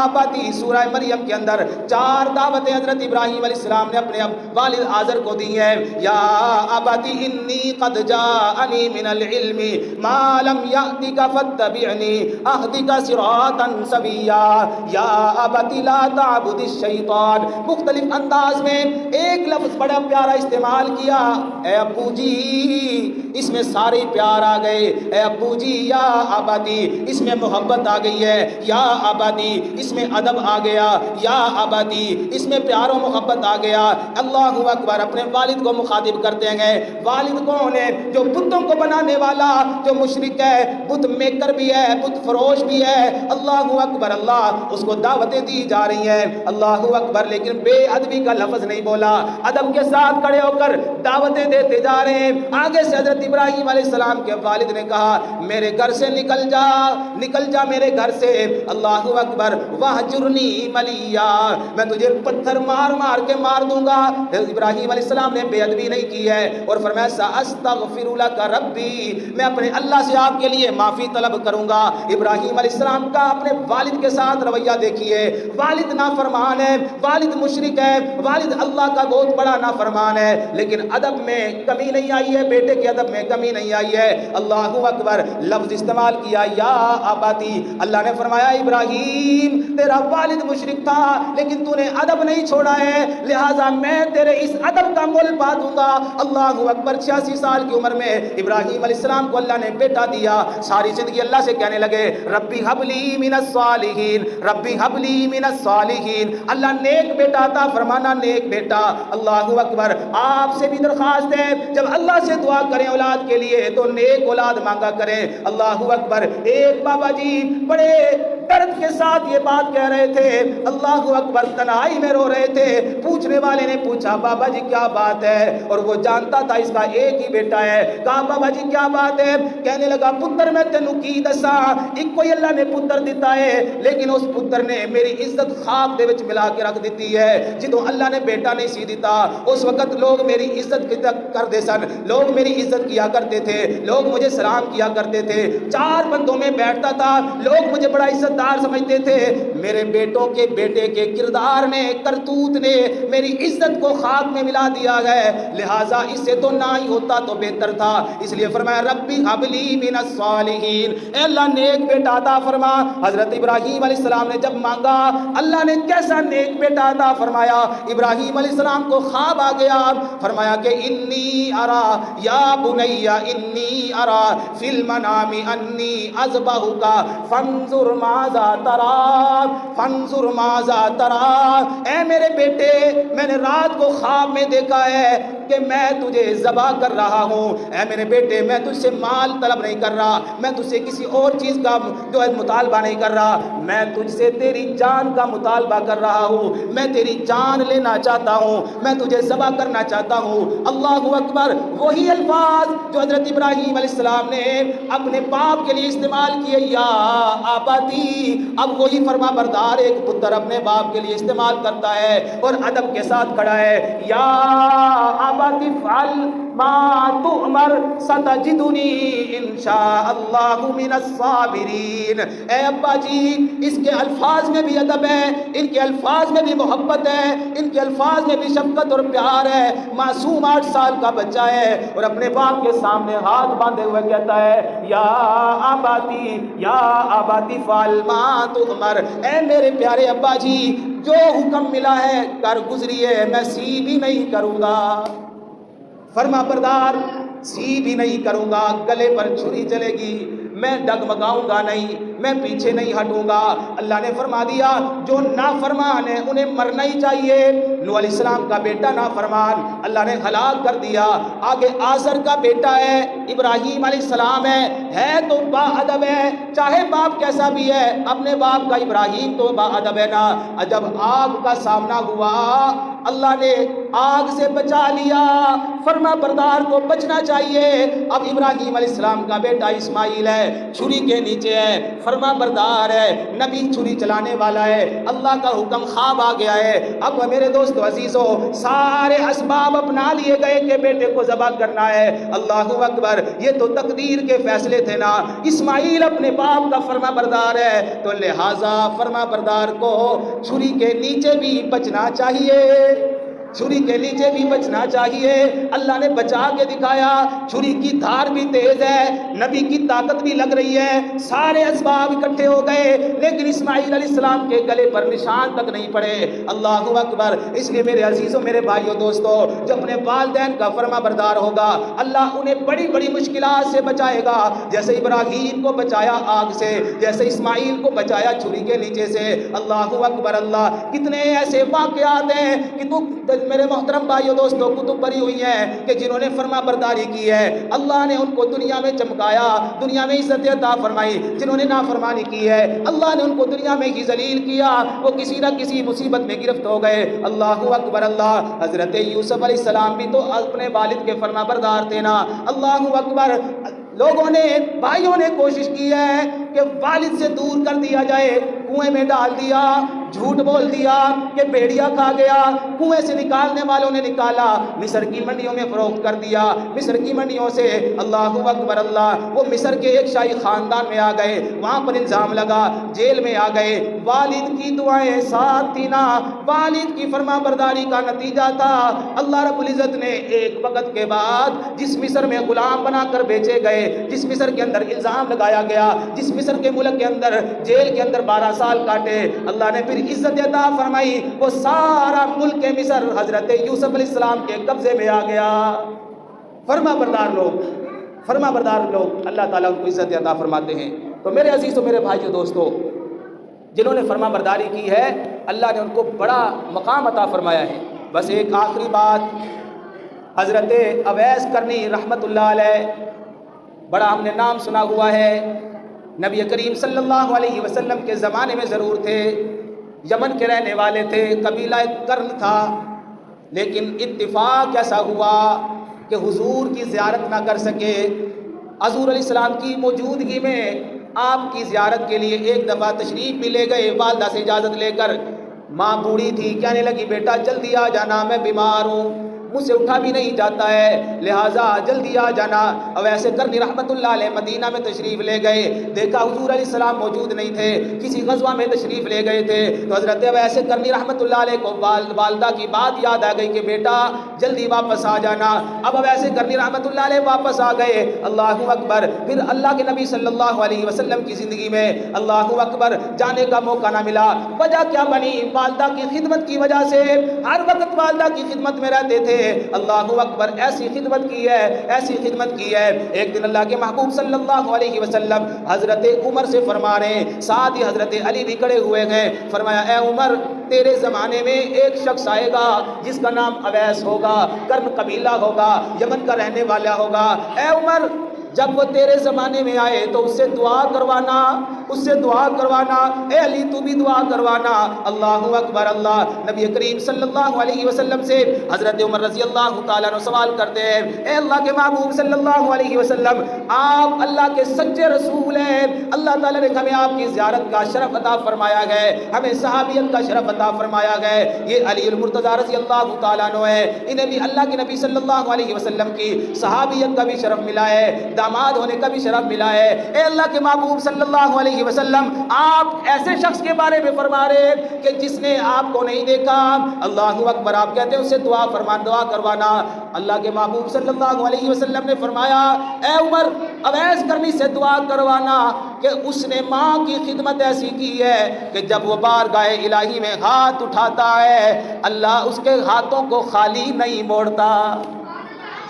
ابتی۔ سورہ مریم کے اندر 4 دعوتیں حضرت ابراہیم علیہ السلام نے اپنے والد آزر کو دی ہیں۔ یا ابتی انی قد جاءنی من العلم ما لم یأتک فاتبعنی اہدک صراطا سویا، یا ابتی لا تعبد الشیطان۔ مختلف انداز میں ایک لفظ بڑا پیارا استعمال کیا، اے ابو جی، اس میں سارے پیار آ گئے، اے ابو جی، یا ابتی، اس میں محبت آ گئی ہے، یا ابتی، اس میں ادب آ گیا، یا ابتی، اس میں پیار و محبت آ گیا۔ اللہ اکبر، اپنے والد کو مخاطب کرتے ہیں۔ والد کون ہے؟ جو بتوں کو بنانے والا، جو مشرک ہے، بت میکر بھی ہے، بت فروش بھی ہے۔ اللہ اکبر، اللہ اس کو دعوتیں دی جا رہی ہیں، اللہ اکبر، لیکن بے ادبی کا لفظ نہیں بولا، ادب کے ساتھ کھڑے ہو کر دعوتیں دیتے جا رہے ہیں۔ آگے سے حضرت ابراہیم علیہ السلام کے والد نے کہا میرے گھر سے نکل جا، نکل جا میرے گھر سے۔ اللہ اکبر، وَاہْجُرْنِی مَلِيًّا، میں تجھے پتھر مار مار کے مار دوں گا۔ ابراہیم علیہ السلام نے بے ادبی نہیں کی ہے اور فرمایا سأستغفر لک ربی، میں اپنے اللہ سے آپ کے لیے معافی طلب کروں گا۔ ابراہیم علیہ السلام کا اپنے والد کے ساتھ رویہ دیکھیے، والد نافرمان ہے، والد مشرک ہے، والد اللہ کا بہت بڑا نافرمان ہے، لیکن ادب میں کمی نہیں آئی ہے، بیٹے کے ادب میں کمی نہیں آئی ہے۔ اللہ اکبر، لفظ استعمال کیا یا اباتی۔ اللہ نے فرمایا ابراہیم تیرا والد مشرک تھا لیکن تو نے ادب نہیں چھوڑا ہے، لہٰذا میں تیرے اس ادب کا مول پا دوں گا۔ اللہ اکبر، 86 سال کی عمر میں ابراہیم علیہ السلام کو اللہ نے بیٹا دیا، ساری زندگی اللہ سے کہنے لگے ربی حب لی من الصالحین، ربی حب لی من الصالحین، اللہ نیک بیٹا عطا فرمانا، نیک بیٹا۔ اللہ اکبر، آپ سے بھی درخواست ہے جب اللہ سے دعا کریں اولاد کے لیے تو نیک اولاد مانگا کریں۔ اللہ اکبر، ایک بابا جی بڑے درد کے ساتھ یہ بات کہہ رہے تھے، اللہ اکبر، تنہائی میں رو رہے تھے۔ پوچھنے والے نے پوچھا بابا جی کیا بات ہے، اور وہ جانتا تھا اس کا ایک ہی بیٹا ہے۔ کہا بابا جی کیا بات ہے؟ کہنے لگا پتر میں تینوں کی دسا، ایک کوئی اللہ نے پتر دیتا دیتا ہے لیکن اس پتر نے میری عزت خاک دے وچ ملا کے رکھ دیتی ہے۔ جدوں اللہ نے بیٹا نہیں سی دیتا اس وقت لوگ میری عزت کر دے سن، لوگ میری عزت کیا کرتے تھے، لوگ مجھے سلام کیا کرتے تھے، 4 بندوں میں بیٹھتا تھا، لوگ مجھے بڑا عزت دار سمجھتے تھے۔ میرے بیٹوں کے بیٹے کے کردار نے، کرتوت نے میری عزت کو خاک میں ملا دیا ہے، لہٰذا اس سے تو نہ ہی ہوتا تو بہتر تھا۔ اس لیے فرمایا ربی ہب لی من الصالحین، اے اللہ نیک بیٹا عطا فرما۔ حضرت ابراہیم علیہ السلام نے جب مانگا اللہ نے کیسا نیک بیٹا عطا فرمایا۔ ابراہیم علیہ السلام کو خواب آ گیا، فرمایا کہ انی ارا یا بنی انی ارا فی المنام انی اذبحک فانظر ماذا تری فانظر ماذا تری، اے میرے بیٹے میں نے رات کو خواب میں دیکھا ہے کہ میں تجھے ذبح کر رہا ہوں۔ اے میرے بیٹے میں تجھ سے مال طلب نہیں کر رہا، میں تجھ سے کسی اور چیز کا جو ہے مطالبہ نہیں کر رہا، میں تجھ سے تیری جان کا مطالبہ کر رہا ہوں، میں تیری جان لینا چاہتا ہوں، میں تجھے ذبح کرنا چاہتا ہوں۔ اللہ اکبر، وہی الفاظ جو حضرت ابراہیم علیہ السلام نے اپنے باپ کے لیے استعمال کیے، یا آباتی، اب وہی فرما بردار ایک پتر اپنے باپ کے لیے استعمال کرتا ہے اور ادب کے ساتھ کھڑا ہے، یا آباتی فعل ما تؤمر ستجدنی انشاء اللہ من الصابرین۔ اے ابا جی اس کے الفاظ میں بھی ادب ہے، ان کے الفاظ میں بھی محبت ہے، ان کے الفاظ میں بھی شفقت اور پیار ہے۔ معصوم 8 سال کا بچہ ہے اور اپنے باپ کے سامنے ہاتھ باندھے ہوئے کہتا ہے یا آباتی فعل ما تؤمر، اے میرے پیارے ابا جی جو حکم ملا ہے کر گزریے، میں سی بھی نہیں کروں گا، فرما بردار سی بھی نہیں کروں گا، گلے پر چھری چلے گی، میں ڈگمگاؤں گا نہیں، میں پیچھے نہیں ہٹوں گا۔ اللہ نے فرما دیا جو نافرمان ہے انہیں مرنا ہی چاہیے۔ نوح علیہ السلام کا بیٹا نافرمان اللہ نے ہلاک کر دیا، آگے آزر کا بیٹا ہے، ابراہیم علیہ السلام ہے تو با ادب ہے، چاہے باپ کیسا بھی ہے، اپنے باپ کا ابراہیم تو با ادب ہے نا۔ جب آگ کا سامنا ہوا اللہ نے آگ سے بچا لیا، فرما بردار کو بچنا چاہیے۔ اب ابراہیم علیہ السلام کا بیٹا اسماعیل ہے، چھری کے نیچے ہے، فرما بردار ہے، نبی چھری چلانے والا ہے، اللہ کا حکم خواب آ گیا ہے۔ اب میرے دوست عزیزو سارے اسباب اپنا لیے گئے کہ بیٹے کو ذبح کرنا ہے۔ اللہ اکبر، یہ تو تقدیر کے فیصلے تھے نا۔ اسماعیل اپنے باپ کا فرما بردار ہے تو لہٰذا فرما بردار کو چھری کے نیچے بھی بچنا چاہیے، چھری کے نیچے بھی بچنا چاہیے۔ اللہ نے بچا کے دکھایا، چھری کی دھار بھی تیز ہے، نبی کی طاقت بھی لگ رہی ہے، سارے اسباب اکٹھے ہو گئے لیکن اسماعیل علیہ السلام کے گلے پر نشان تک نہیں پڑے۔ اللہ اکبر، اس لیے میرے عزیزوں میرے بھائیوں دوستو جو اپنے والدین کا فرما بردار ہوگا اللہ انہیں بڑی بڑی مشکلات سے بچائے گا، جیسے ابراہیم کو بچایا آگ سے، جیسے اسماعیل کو بچایا چھری کے نیچے سے۔ اللہ اکبر، اللہ کتنے ایسے واقعات ہیں کہ تو میرے محترم بھائیوں دوستوں کتب بھری ہوئی ہیں کہ جنہوں نے فرما برداری کی ہے اللہ نے ان کو دنیا میں چمکایا، دنیا میں عزت عطا فرمائی، جنہوں نے نافرمانی کی ہے اللہ نے ان کو دنیا میں ہی ذلیل کیا، وہ کسی نہ کسی مصیبت میں گرفت ہو گئے۔ اللہ اکبر، اللہ حضرت یوسف علیہ السلام بھی تو اپنے والد کے فرما بردار تھے نا۔ اللہ اکبر، لوگوں نے بھائیوں نے کوشش کی ہے کہ والد سے دور کر دیا جائے، کنویں میں ڈال دیا، جھوٹ بول دیا کہ بھیڑیا کھا گیا، کنویں سے نکالنے والوں نے نکالا، مصر کی منڈیوں میں فروخت کر دیا، مصر کی منڈیوں سے اللہ اکبر اللہ وہ مصر کے ایک شاہی خاندان میں آ گئے، وہاں پر الزام لگا، جیل میں آ گئے۔ والد کی دعائیں ساتھ تھی نا، والد کی فرما برداری کا نتیجہ تھا اللہ رب العزت نے ایک وقت کے بعد جس مصر میں غلام بنا کر بیچے گئے، جس مصر کے اندر الزام لگایا گیا، جس مصر کے ملک کے اندر جیل کے اندر 12 سال کاٹے، اللہ نے پھر عزت عطا فرمائی، وہ سارا ملک مصر حضرت یوسف علیہ السلام کے قبضے میں آ گیا۔ فرما بردار لوگ اللہ تعالیٰ ان کو عزت عطا فرماتے ہیں۔ تو میرے عزیزوں میرے بھائیوں دوستو جنہوں نے فرما برداری کی ہے اللہ نے ان کو بڑا مقام عطا فرمایا ہے۔ بس ایک آخری بات، حضرت اویس کرنی رحمت اللہ علیہ، بڑا ہم نے نام سنا ہوا ہے، نبی کریم صلی اللہ علیہ وسلم کے زمانے میں ضرور تھے، یمن کے رہنے والے تھے، قبیلہ کرن تھا، لیکن اتفاق ایسا ہوا کہ حضور کی زیارت نہ کر سکے۔ حضور علیہ السلام کی موجودگی میں آپ کی زیارت کے لیے ایک دفعہ تشریف بھی لے گئے والدہ سے اجازت لے کر. ماں بوڑھی تھی, کہنے لگی بیٹا جلدی آ جانا, میں بیمار ہوں, مجھ سے اٹھا بھی نہیں جاتا ہے, لہٰذا جلدی آ جانا. اب ایسے کرنی رحمت اللہ علیہ مدینہ میں تشریف لے گئے. دیکھا حضور علیہ السلام موجود نہیں تھے, کسی غزوہ میں تشریف لے گئے تھے. تو حضرت ایسے کرنی رحمت اللہ علیہ کو والدہ کی بات یاد آ گئی کہ بیٹا جلدی واپس آ جانا. اب ایسے کرنی رحمت اللہ علیہ واپس آ گئے. اللہ اکبر. پھر اللہ کے نبی صلی اللہ علیہ وسلم کی زندگی میں اللہ اکبر جانے کا موقع نہ ملا. وجہ کیا بنی؟ والدہ کی خدمت کی وجہ سے. ہر وقت والدہ کی خدمت میں رہتے تھے. اللہ اکبر. ایسی خدمت کی ہے, ایسی خدمت کی ہے. ایک دن اللہ کے محبوب صلی اللہ علیہ وسلم حضرت عمر سے فرما رہے ہیں, ساتھ ہی حضرت علی بھی کھڑے ہوئے ہیں. فرمایا اے عمر, تیرے زمانے میں ایک شخص آئے گا جس کا نام اویس ہوگا, کرن قبیلہ ہوگا, یمن کا رہنے والا ہوگا. اے عمر, جب وہ تیرے زمانے میں آئے تو اس سے دعا کروانا, اس سے دعا کروانا. اے علی تو بھی دعا کروانا. اللہ اکبر. اللہ نبی کریم صلی اللہ علیہ وسلم سے حضرت عمر رضی اللہ تعالیٰ عنہ سوال کرتے ہیں, اے اللہ کے محبوب صلی اللہ علیہ وسلم, آپ اللہ کے سچے رسول ہیں, اللہ تعالیٰ نے ہمیں آپ کی زیارت کا شرف عطا فرمایا ہے, ہمیں صحابیت کا شرف عطا فرمایا ہے. یہ علی المرتضیٰ رضی اللہ تعالیٰ عنہ ہے, انہیں بھی اللہ کے نبی صلی اللہ علیہ وسلم کی صحابیت کا بھی شرف ملا ہے, داماد ہونے کا بھی شرف ملا ہے. اے اللہ کے محبوب صلی اللہ علیہ وسلم, آپ ایسے شخص کے بارے میں فرما رہے ہیں کہ جس نے آپ کو نہیں دیکھا. اللہ اکبر. آپ کہتے ہیں اسے دعا کروانا. اللہ کے محبوب صلی اللہ علیہ وسلم نے فرمایا اے عمر, اویس کرنی سے دعا کروانا کہ اس نے ماں کی خدمت ایسی کی ہے کہ جب وہ بارگاہ الہی میں ہاتھ اٹھاتا ہے اللہ اس کے ہاتھوں کو خالی نہیں موڑتا.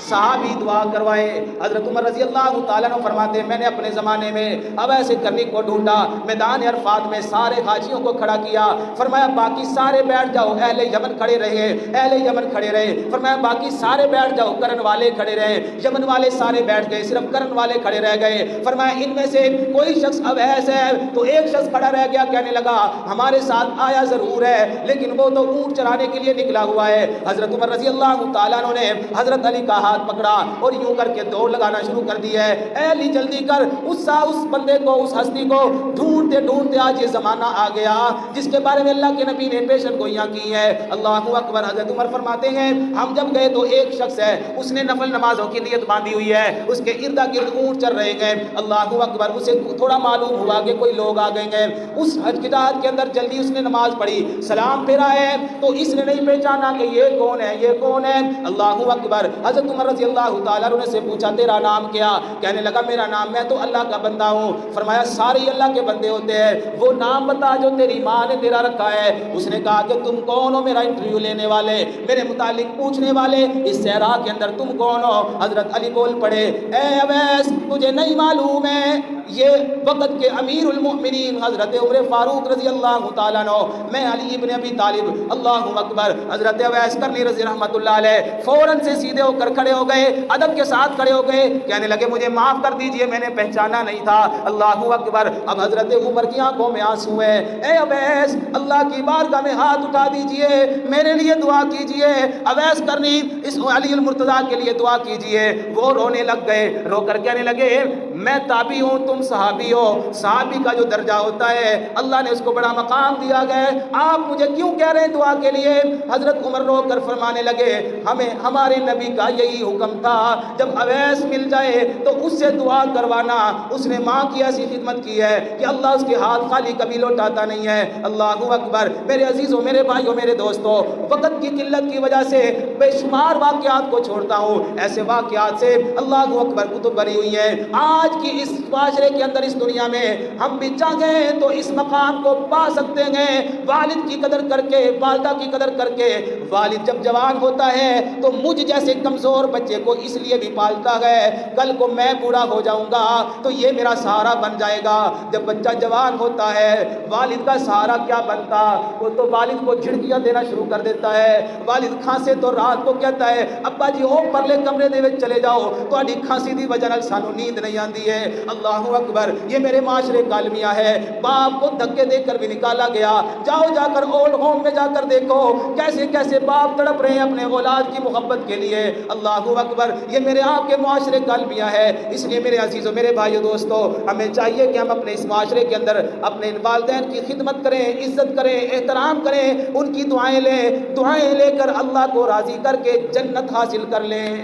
صحابی دعا کروائے. حضرت عمر رضی اللہ تعالیٰ عنہ فرماتے ہیں میں نے اپنے زمانے میں اب ایسے کرنے کو ڈھونڈا, میدان عرفات میں سارے حاجیوں کو کھڑا کیا. فرمایا باقی سارے بیٹھ جاؤ, اہل یمن کھڑے رہے, اہل یمن کھڑے رہے. فرمایا باقی سارے بیٹھ جاؤ, کرن والے کھڑے رہے, یمن والے سارے بیٹھ گئے, صرف کرن والے کھڑے رہ گئے. فرمایا ان میں سے کوئی شخص اب ایسا ہے, تو ایک شخص کھڑا رہ گیا, کہنے لگا ہمارے ساتھ آیا ضرور ہے لیکن وہ تو اونٹ چرانے کے لیے نکلا ہوا ہے. حضرت عمر رضی اللہ تعالیٰ عنہ نے حضرت علی کا ہاتھ پکڑا اور یوں کر کے دوڑ لگانا شروع کر دی ہے. اے علی جلدی کر, اس بندے کو, اس ہستی کو ڈھونڈتے ڈھونڈتے آج یہ زمانہ آ گیا جس کے بارے میں اللہ کے نبی نے پیشن گوئیاں کی ہیں. اللہ اکبر. حضرت عمر فرماتے ہیں ہم جب گئے تو ایک شخص ہے, اس نے نفل نمازوں کی نیت باندھی ہوئی ہے, اس کے ارد گرد اونٹ چل رہے ہیں. اللہ اکبر. اسے تھوڑا معلوم ہوا کہ کوئی لوگ آ گئے ہیں. اس حج کی رات کے اندر جلدی اس نے نماز پڑھی, سلام پھیرا ہے تو اس نے نہیں پہچانا کہ یہ کون ہے, یہ کون ہے. اللہ اکبر. حضرت عمر رضی اللہ تعالیٰ نے سے پوچھا تیرا نام کیا؟ کہنے لگا میرا نام, میں تو اللہ کا بندہ ہوں. فرمایا سارے اللہ کے بندے ہوتے ہیں, وہ نام بتا جو تیری ماں نے تیرا رکھا ہے. اس نے کہا کہ تم کون ہو میرا انٹرویو لینے والے, میرے متعلق پوچھنے والے, اس صحرا کے اندر تم کون ہو؟ حضرت علی بول پڑے اے اویس تجھے نہیں معلوم ہے یہ وقت کے امیر المؤمنین حضرت عمر فاروق رضی اللہ تعالیٰ عنہ, میں علی ابن ابی طالب. اللہ اکبر. حضرت اویس کرنی رضی رحمت اللہ علیہ فوراً سے سیدھے ہو کر کھڑے ہو گئے, ادب کے ساتھ کھڑے ہو گئے, کہنے لگے مجھے معاف کر دیجئے, میں نے پہچانا نہیں تھا. اللہ اکبر. اب حضرت عمر کی آنکھوں میں آنسو ہیں. اے اویس اللہ کی بارگاہ میں ہاتھ اٹھا دیجئے, میرے لیے دعا کیجئے. اویس کرنی اس علی المرتضیٰ کے لیے دعا کیجئے. وہ رونے لگ گئے, رو کر کہنے لگے میں تابعی ہوں, تم صحابی ہو. صحابی کا جو درجہ ہوتا ہے اللہ نے اس کو بڑا مقام دیا گیا, آپ مجھے کیوں کہہ رہے ہیں دعا کے لیے؟ حضرت عمر رو کر فرمانے لگے ہمیں ہمارے نبی کا یہی حکم تھا جب اویس مل جائے تو اس سے دعا کروانا. اس نے ماں کی ایسی خدمت کی ہے کہ اللہ اس کے ہاتھ خالی کبھی لوٹاتا نہیں ہے. اللہ اکبر. میرے عزیزوں, میرے بھائیوں, میرے دوستوں, وقت کی قلت کی وجہ سے بے شمار واقعات کو چھوڑتا ہوں. ایسے واقعات سے اللہ اکبر کتب بری ہوئی ہے. آج کی اس معاشرے کے اندر, اس دنیا میں ہم بھی چاہیں تو اس مقام کو پا سکتے ہیں والد کی قدر کر کے, والدہ کی قدر کر کے. والد جب جوان ہوتا ہے تو مجھ جیسے کمزور بچے کو اس لیے بھی پالتا ہے کل کو میں بوڑھا ہو جاؤں گا تو یہ میرا سہارا بن جائے گا. جب بچہ جوان ہوتا ہے والد کا سہارا کیا بنتا, وہ تو والد کو جھڑکیاں دینا شروع کر دیتا ہے. والد کھانسے تو رات کو کہتا ہے ابا جی او پرلے کمرے دے وچ چلے جاؤ, تہاڈی کھانسی دی وجہ نال سانو نیند نہیں آندی لیے۔ اللہ اکبر، یہ میرے معاشرے کا المیہ ہے۔ باپ کو دھکے دے کر بھی نکالا گیا۔ جاؤ جا کر اولڈ ہوم میں جا کر دیکھو کیسے کیسے باپ تڑپ رہے ہیں اپنے اولاد کی محبت کے لیے۔ اللہ اکبر، یہ میرے آپ کے معاشرے کا المیہ ہے۔ اس لیے میرے عزیزوں، میرے بھائیو، دوستو، ہمیں چاہیے کہ ہم اپنے اس معاشرے کے اندر اپنے والدین کی خدمت کریں، عزت کریں، احترام کریں، ان کی دعائیں لیں، دعائیں لے کر اللہ کو راضی کر کے جنت حاصل کر لیں۔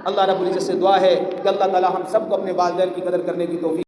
اللہ رب العزت سے دعا ہے کہ اللہ تعالی ہم سب کو اپنے والدین کی قدر کرنے کی توفیق